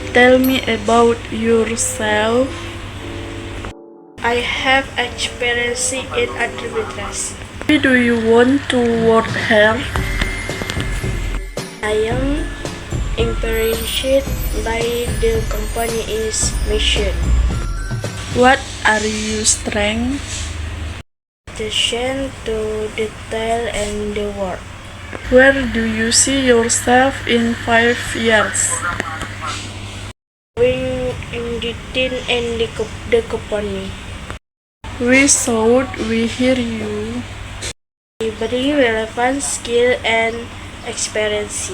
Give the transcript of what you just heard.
Tell me about yourself. I have experience in arbitrage. Why do you want to work here? I am impressed by the company's mission. What are your strengths? Attention to detail and the work. Where do you see yourself in 5 years? When in the team and the company. We thought we hear you. We bring relevant skill and experience.